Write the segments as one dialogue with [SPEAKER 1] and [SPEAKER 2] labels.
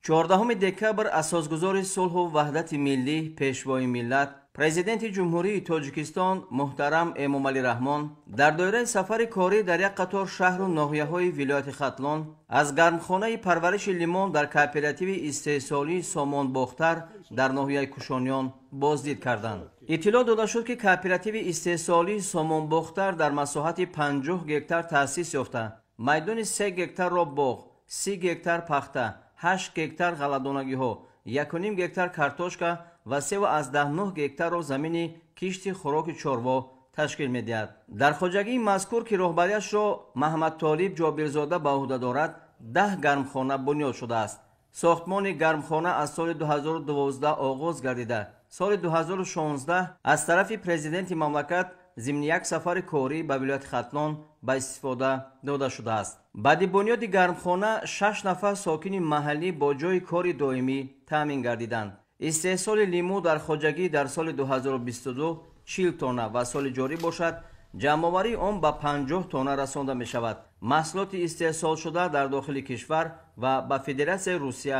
[SPEAKER 1] 14 декабр асосгузори сулҳу ваҳдати миллӣ, пешвои миллат, президенти ҷумҳурии Тоҷикистон муҳтарам Эмомалӣ Раҳмон дар доираи сафари корӣ дар як қатор шаҳру ноҳияҳои вилояти Хатлон аз гармхонаи парвариши лимон дар кооперативи истеҳсолии Сомонбохтар дар ноҳияи Кушониён боздид карданд. иттилоъ дода шуд, ки кооперативи истеҳсолии Сомонбохтар дар масоҳати 50 гектар таъсис ёфта, майдони 3 гектарро боғ, 30 гектар пахта, 8 гектар ғалладонагиҳо, 1,5 гектар картошка ва 3,9 гектарро замини кишти хӯроки чорво ташкил медиҳад. дар хоҷагии мазкур, ки роҳбариашро Маҳмадтолиб Ҷобирзода ба уҳда дорад, 10 гармхона бунёд шудааст. сохтмони гармхона аз соли 2012 оғоз гардида, соли 2016 аз тарафи президенти мамлакат зимни як сафари корӣ ба вилояти Хатлон ба истифода дода шудааст. баъди бунёди гармхона 6 нафар сокини маҳаллӣ бо ҷои кори доимӣ таъмин гардиданд. истеҳсоли лимӯ дар хоҷагӣ дар соли 2022 40 тонна ва соли ҷорӣ бошад ҷамъоварии он ба 50 тонна расонда мешавад. маҳсулоти истеҳсолшуда дар дохили кишвар ва ба Федератсияи Русия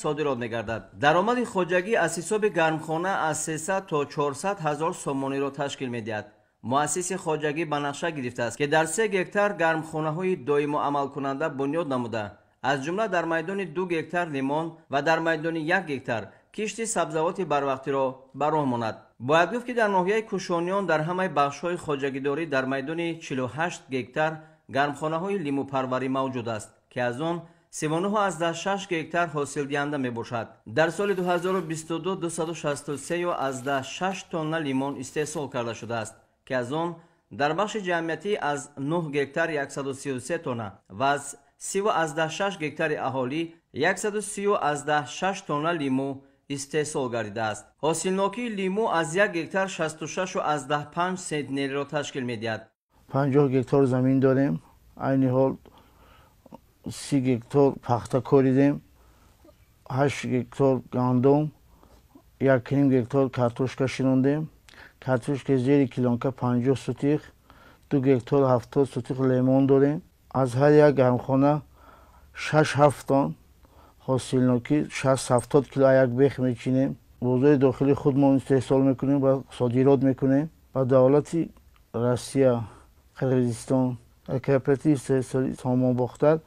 [SPEAKER 1] содирот мегардад. даромади хоҷагӣ аз ҳисоби гармхона аз 300 то 400 ҳазор сомониро ташкил медиҳад. муассиси хоҷагӣ ба нақша гирифтааст, ки дар 3 гектар гармхонаҳои доиму амалкунанда бунёд намуда, аз ҷумла дар майдони 2 гектар лимон ва дар майдони 1 гектар кишти сабзавоти барвақтиро ба роҳ монад. бояд гуфт, ки дар ноҳияи Кушониён дар ҳамаи бахшҳои хоҷагидорӣ дар майдони 48 гектар гармхонаҳои лимӯпарварӣ мавҷуд аст, ки аз он 39,6 гектар ҳосилдиҳанда мебошад. дар соли 2022 263,6 тонна лимон истеҳсол карда шудааст, ки аз он дар бахши ҷамъиятӣ аз 9 гектар 133 тонна ва аз 30,6 гектари аҳолӣ 130,6 тонна лимӯ истеҳсол гардидааст. ҳосилнокии лимӯ аз 1 гектар 66,5 сентнериро ташкил медиҳад.
[SPEAKER 2] 50 гектар замин дорем, айни ҳол 30 гектар пахта коридем, 8 гектар гандум, 1,5 гектар картошка шинондем. картошка зери килонка 50 сутиқ, 2 гектар 70 сутиқ лимон дорем. аз ҳар як гармхона 6-7 тонн ҳосилнокӣ 60-70 кило як бех мечинем. бозори дохили худмон истеҳсол мекунем ва содирот мекунем. ба давлати Россия, Қирғизистон, кооперативи истеҳсолии Сомонбохтар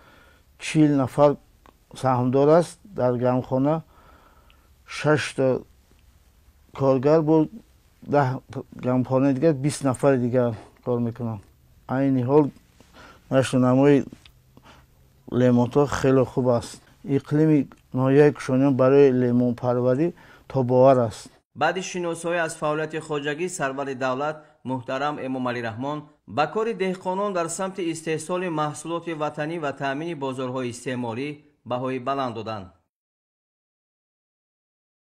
[SPEAKER 2] 40 нафар саҳмдор аст. дар гармхона 6 та коргар бо 10 гармхонаи дигар 20 нафари дигар кор мекунанд. айни ҳол нашнонамои лемонҳо хеле хуб аст. иқлими ноҳияи Кушониён барои лемонпарварӣ тобовар аст.
[SPEAKER 1] баъди шиносоӣ аз фаъолияти хоҷагӣ сарвари давлат муҳтарам Эмомалӣ Раҳмон ба кори деҳқонон дар самти истеҳсоли маҳсулоти ватанӣ ва таъмини бозорҳои истеъмолӣ баҳои баланд доданд.